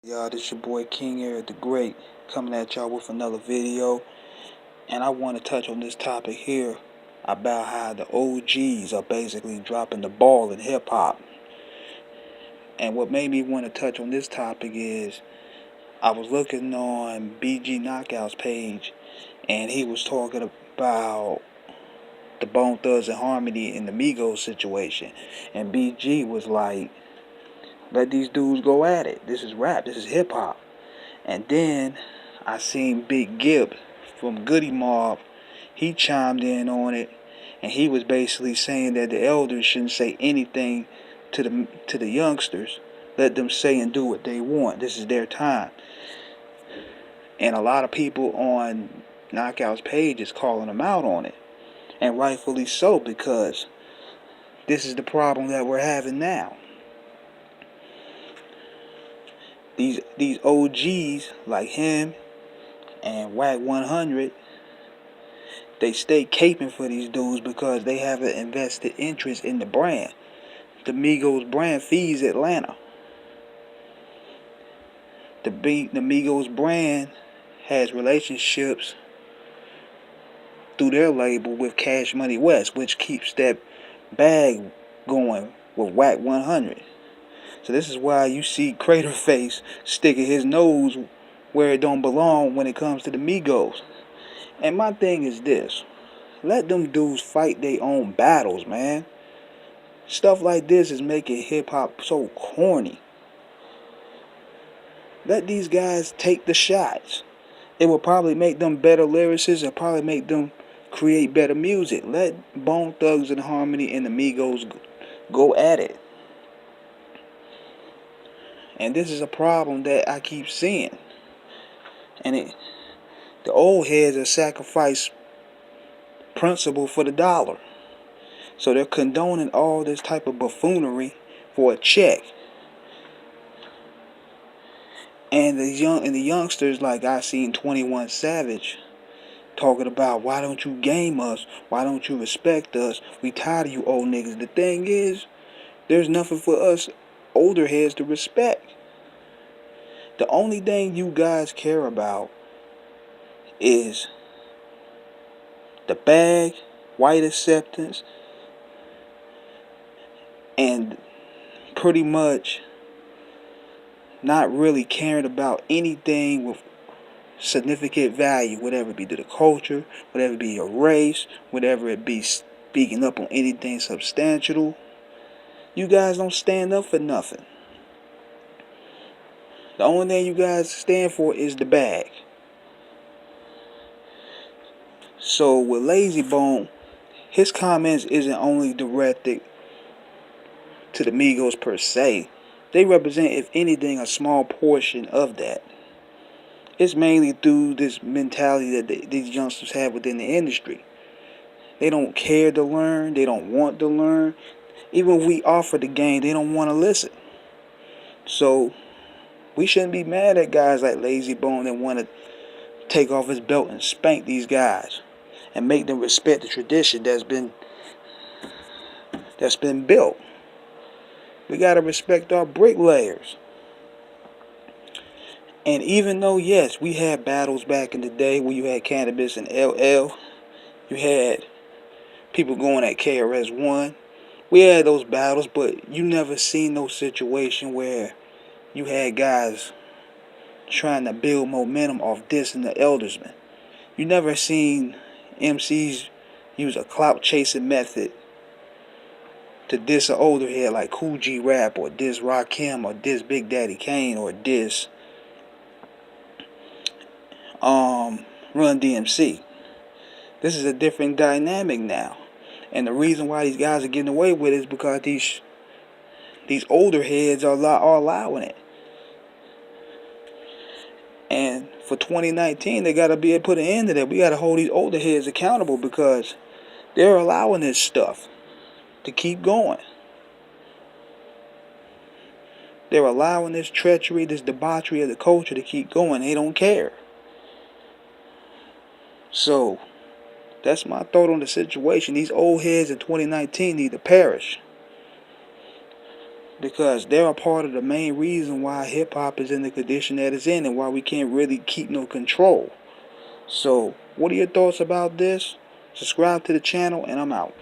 Y'all, this your boy King Eric the Great coming at y'all with another video. And I want to touch on this topic here about how the OGs are basically dropping the ball in hip hop. And what made me want to touch on this topic is I was looking on BG Knockout's page and he was talking about the Bone Thugs and Harmony and the Migos situation. And BG was like, let these dudes go at it. This is rap, this is hip hop. And then I seen Big Gip from Goody Mob. He chimed in on it, and he was basically saying that the elders shouldn't say anything to the youngsters. Let them say and do what they want. This is their time. And a lot of people on Knockout's page is calling them out on it, and rightfully so, because this is the problem that we're having now. These OGs like him and Whack 100, they stay caping for these dudes because they have an invested interest in the brand. The Migos brand feeds Atlanta. The Migos brand has relationships through their label with Cash Money West, which keeps that bag going with Whack 100. So this is why you see Craterface sticking his nose where it don't belong when it comes to the Migos. And my thing is this: let them dudes fight their own battles, man. Stuff like this is making hip hop so corny. Let these guys take the shots. It will probably make them better lyricists and probably make them create better music. Let Bone Thugs and Harmony and the Migos go at it. And this is a problem that I keep seeing. And the old heads are sacrifice principle for the dollar. So they're condoning all this type of buffoonery for a check. And the youngsters, like I seen 21 Savage talking about, why don't you game us? Why don't you respect us? We tired of you old niggas. The thing is, there's nothing for us older heads to respect. The only thing you guys care about is the bag, white acceptance, and pretty much not really caring about anything with significant value, whatever it be to the culture, whatever it be your race, whatever it be speaking up on anything substantial. You guys don't stand up for nothing. The only thing you guys stand for is the bag. So with Lazy Bone, his comments isn't only directed to the Migos per se. They represent, if anything, a small portion of that. It's mainly through this mentality that these youngsters have within the industry. They don't care to learn. They don't want to learn. Even if we offer the game, they don't want to listen. So we shouldn't be mad at guys like Lazy Bone that want to take off his belt and spank these guys and make them respect the tradition that's been built. We gotta respect our bricklayers. And even though, yes, we had battles back in the day where you had Cannabis and LL, you had people going at KRS-One. We had those battles, but you never seen no situation where you had guys trying to build momentum off dissing the eldersman. You never seen MCs use a clout chasing method to diss an older head like Cool G Rap or diss Rakim or diss Big Daddy Kane or diss Run DMC. This is a different dynamic now. And the reason why these guys are getting away with it is because these older heads are allowing it. And for 2019, they got to be able to put an end to that. We got to hold these older heads accountable because they're allowing this stuff to keep going. They're allowing this treachery, this debauchery of the culture to keep going. They don't care. So that's my thought on the situation. These old heads in 2019 need to perish. because they're a part of the main reason why hip-hop is in the condition that it's in and why we can't really keep no control. So, what are your thoughts about this? Subscribe to the channel, and I'm out.